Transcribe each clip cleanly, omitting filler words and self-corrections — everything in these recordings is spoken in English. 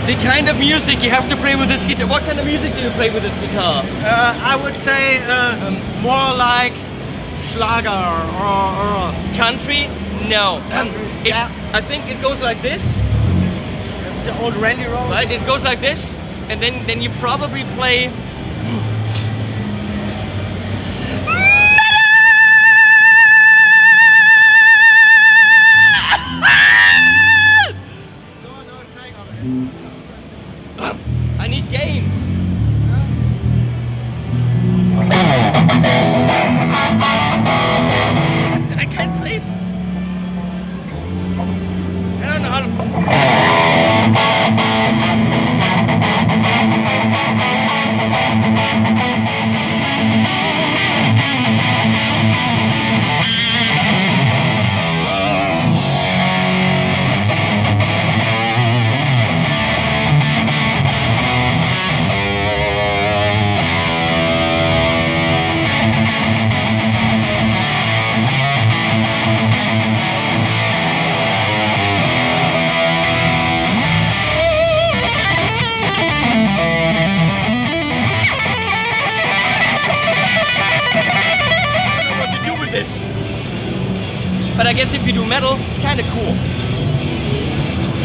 The kind of music you have to play with this guitar. What kind of music do you play with this guitar? I would say more like Schlager or country? No. Country, I think it goes like this. It's the old Randy Rhoads. Right, it goes like this, and then you probably play. I need gain. I can't play it. I don't know how But I guess if you do metal, it's kind of cool.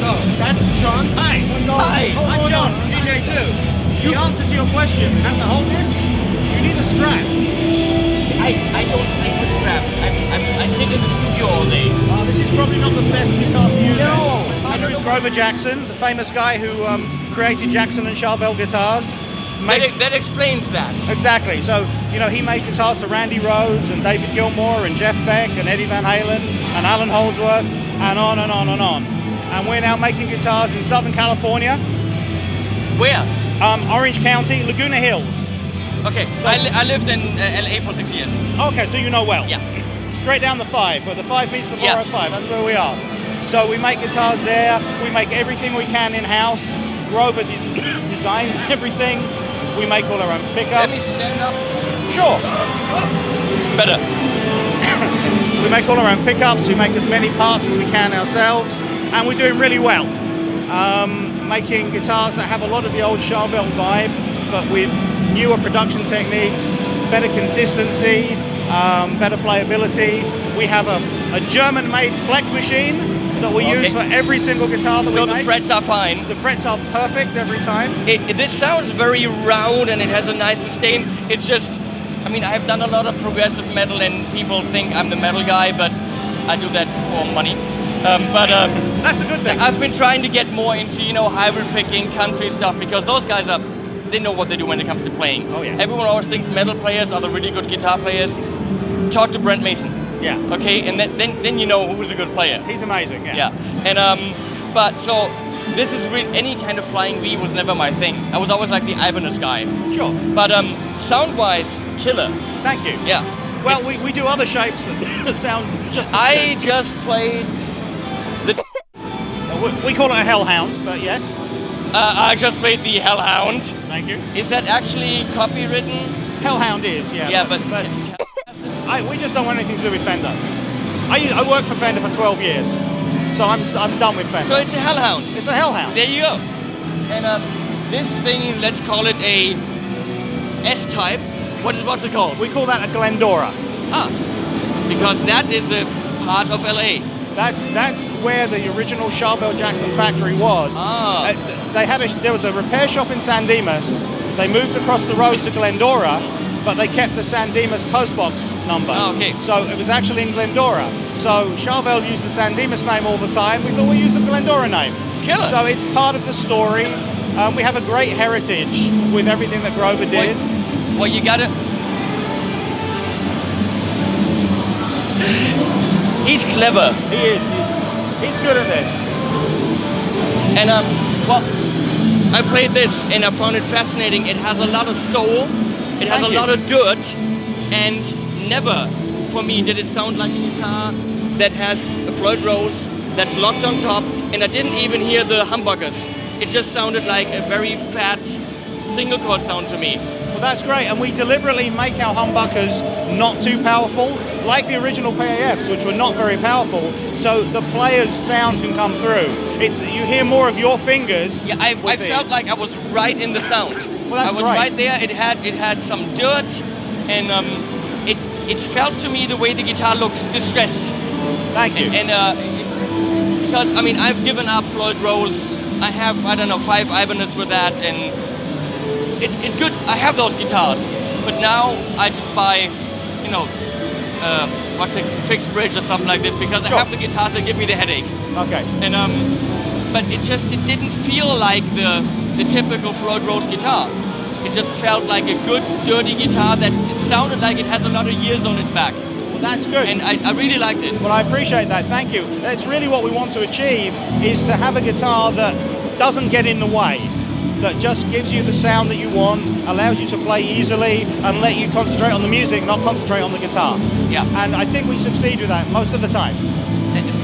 So, that's Jon. Hi. Jon Gold. Hi. Oh, I'm Jon from GJ2. The answer to your question, how to hold this, you need a strap. See, I don't like the straps. I sit in the studio all day. This is probably not the best guitar for you. No. My partner is Grover Jackson, the famous guy who created Jackson and Charvel guitars. That explains that. Exactly. So, you know, he made guitars for Randy Rhoads and David Gilmour and Jeff Beck and Eddie Van Halen and Alan Holdsworth and on and on and on. And we're now making guitars in Southern California. Where? Orange County, Laguna Hills. Okay, so I lived in LA for 6 years. Okay, so you know well. Yeah. Straight down the 5, where the 5 meets the 405, that's where we are. So we make guitars there, we make everything we can in-house. Grover designs everything. We make all our own pickups. Let me stand up. Sure. Better. We make all our own pickups, we make as many parts as we can ourselves, and we're doing really well. Making guitars that have a lot of the old Charvel vibe, but with newer production techniques, better consistency, better playability. We have a German-made Plek machine that we use for every single guitar that we make. So the frets are fine. The frets are perfect every time. This sounds very round and it has a nice sustain. It's just, I mean, I've done a lot of progressive metal and people think I'm the metal guy, but I do that for money. That's a good thing. I've been trying to get more into, you know, hybrid picking, country stuff, because those guys they know what they do when it comes to playing. Oh yeah. Everyone always thinks metal players are the really good guitar players. Talk to Brent Mason. Yeah. Okay, and then you know who's a good player. He's amazing, yeah. Yeah, and but so this is really, any kind of flying V was never my thing. I was always like the Ibanez guy. Sure. But sound-wise, killer. Thank you. Yeah. Well, we do other shapes that sound just as I good. just played the. We call it a Hellhound, but yes. I just played the Hellhound. Thank you. Is that actually copywritten? Hellhound is, yeah. Yeah, but it's we just don't want anything to do with Fender. I worked for Fender for 12 years, so I'm done with Fender. So it's a Hellhound. It's a Hellhound. There you go. And this thing, let's call it a S-type. What's it called? We call that a Glendora. Because that is a part of LA. That's where the original Charvel Jackson factory was. There was a repair shop in San Dimas. They moved across the road to Glendora, but they kept the San Dimas postbox number. Okay. So it was actually in Glendora. So Charvel used the San Dimas name all the time. We thought we'd use the Glendora name. Killer. So it's part of the story. We have a great heritage with everything that Grover did. Well, you gotta. He's clever. He is. He's good at this. And well, I played this and I found it fascinating. It has a lot of soul. It has a lot of dirt, and never, for me, did it sound like a guitar that has a Floyd Rose that's locked on top, and I didn't even hear the humbuckers. It just sounded like a very fat single chord sound to me. Well, that's great, and we deliberately make our humbuckers not too powerful, like the original PAFs, which were not very powerful, so the player's sound can come through. You hear more of your fingers. Yeah, I felt like I was right in the sound. Well, that's I was right there. It had some dirt, and it felt to me the way the guitar looks distressed. Thank you. And because I mean I've given up Floyd Rose. I have, I don't know, 5 Ibanez with that, and it's good. I have those guitars, but now I just buy, you know, what's it, fixed bridge or something like this, because I have the guitars that give me the headache. Okay. And but it didn't feel like the typical Floyd Rose guitar. It just felt like a good, dirty guitar that it sounded like it has a lot of years on its back. Well, that's good. And I really liked it. Well, I appreciate that. Thank you. That's really what we want to achieve, is to have a guitar that doesn't get in the way, that just gives you the sound that you want, allows you to play easily, and let you concentrate on the music, not concentrate on the guitar. Yeah. And I think we succeed with that most of the time.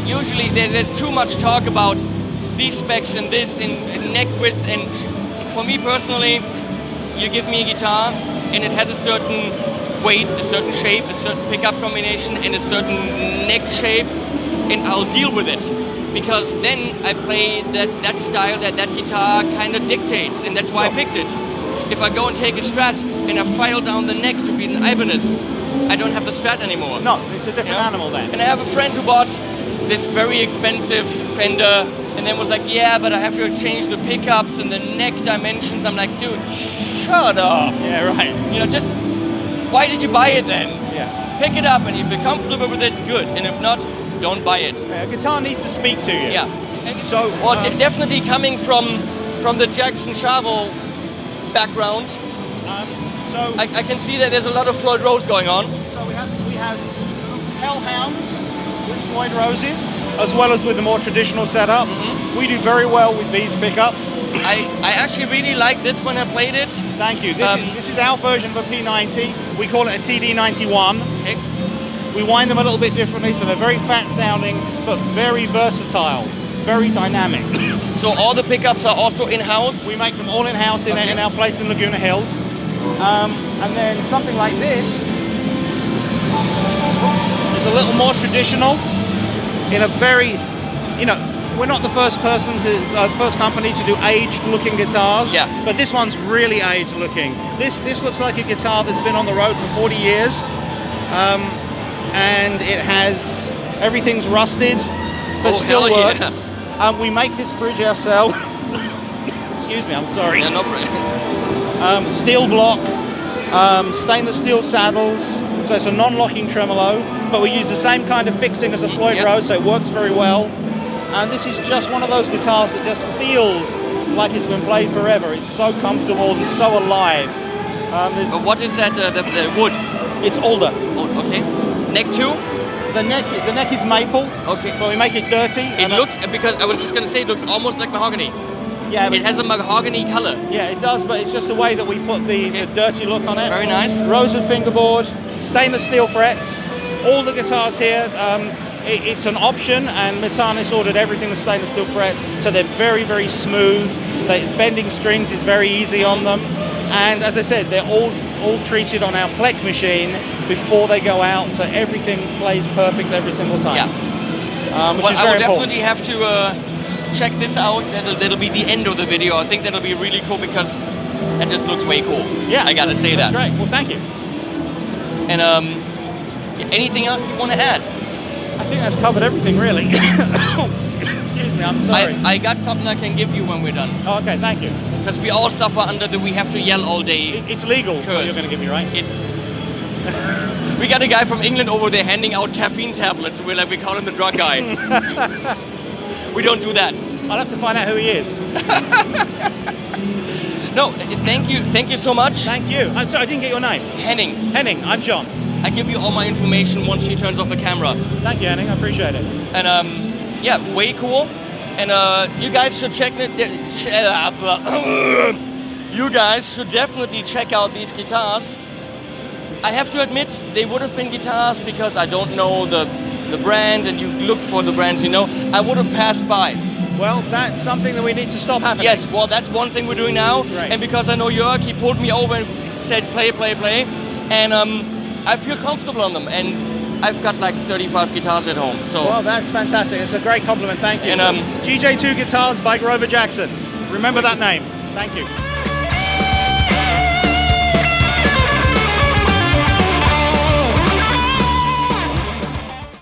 Usually there's too much talk about these specs and this and neck width, and for me personally, you give me a guitar and it has a certain weight, a certain shape, a certain pickup combination, and a certain neck shape, and I'll deal with it. Because then I play that style that guitar kind of dictates, and that's why I picked it. If I go and take a Strat and I file down the neck to be an Ibanez, I don't have the Strat anymore. No, it's a different animal then. And I have a friend who bought this very expensive Fender and then was like, yeah, but I have to change the pickups and the neck dimensions. I'm like, dude, shut up. Yeah, right. You know, just, why did you buy it then? Yeah. Pick it up, and if you're comfortable with it, good. And if not, don't buy it. Yeah, a guitar needs to speak to you. Yeah. And so, definitely coming from the Jackson Charvel background, so I can see that there's a lot of Floyd Rose going on. So we have Hellhounds with Floyd Roses, as well as with a more traditional setup. Mm-hmm. We do very well with these pickups. I actually really like this when I played it. Thank you. This is our version of a P90. We call it a TD91. Okay. We wind them a little bit differently, so they're very fat sounding, but very versatile, very dynamic. So all the pickups are also in-house? We make them all in-house in our place in Laguna Hills. And then something like this is a little more traditional, in a very, we're not the first company to do aged-looking guitars. Yeah. But this one's really aged-looking. This looks like a guitar that's been on the road for 40 years. And it has, everything's rusted, but still works. Yeah. We make this bridge ourselves. Excuse me, I'm sorry. Yeah, no problem. Steel block, stainless steel saddles, so it's a non-locking tremolo, but we use the same kind of fixing as a Floyd Rose, so it works very well. And this is just one of those guitars that just feels like it's been played forever. It's so comfortable and so alive. What is that, the wood? It's alder. Oh, okay. Neck too? The neck is maple. Okay. But we make it dirty. It looks, because I was just gonna say, it looks almost like mahogany. Yeah. It has a mahogany color. Yeah, it does, but it's just the way that we put the dirty look on it. Very nice. Rosewood fingerboard, stainless steel frets. All the guitars here, it's an option, and Metanis ordered everything with stainless steel frets, so they're very, very smooth. Bending strings is very easy on them. And as I said, they're all treated on our Plek machine before they go out, so everything plays perfect every single time. Yeah. Which well, is I very will definitely important. have to check this out. That'll be the end of the video. I think that'll be really cool because that just looks way cool. Yeah, I gotta say that's that. Great. Well, thank you. And anything else you want to add? I think that's covered everything, really. Excuse me, I'm sorry. I got something I can give you when we're done. Oh, okay, thank you. Because we all suffer under the we have to yell all day. It's legal. What you're going to give me, right? We got a guy from England over there handing out caffeine tablets. We call him the drug guy. We don't do that. I'll have to find out who he is. No, thank you so much. Thank you. I'm sorry, I didn't get your name. Henning. Henning, I'm John. I give you all my information once she turns off the camera. Thank you, Henning, I appreciate it. And yeah, way cool. And you guys should check it. You guys should definitely check out these guitars. I have to admit, they would have been guitars because I don't know the brand, and you look for the brands, you know. I would have passed by. Well, that's something that we need to stop happening. Yes, well, that's one thing we're doing now. Right. And because I know Jörg, he pulled me over and said, play. And I feel comfortable on them. And I've got like 35 guitars at home. So. Well, that's fantastic. It's a great compliment. Thank you. And GJ2 Guitars by Grover Jackson. Remember that name. Thank you.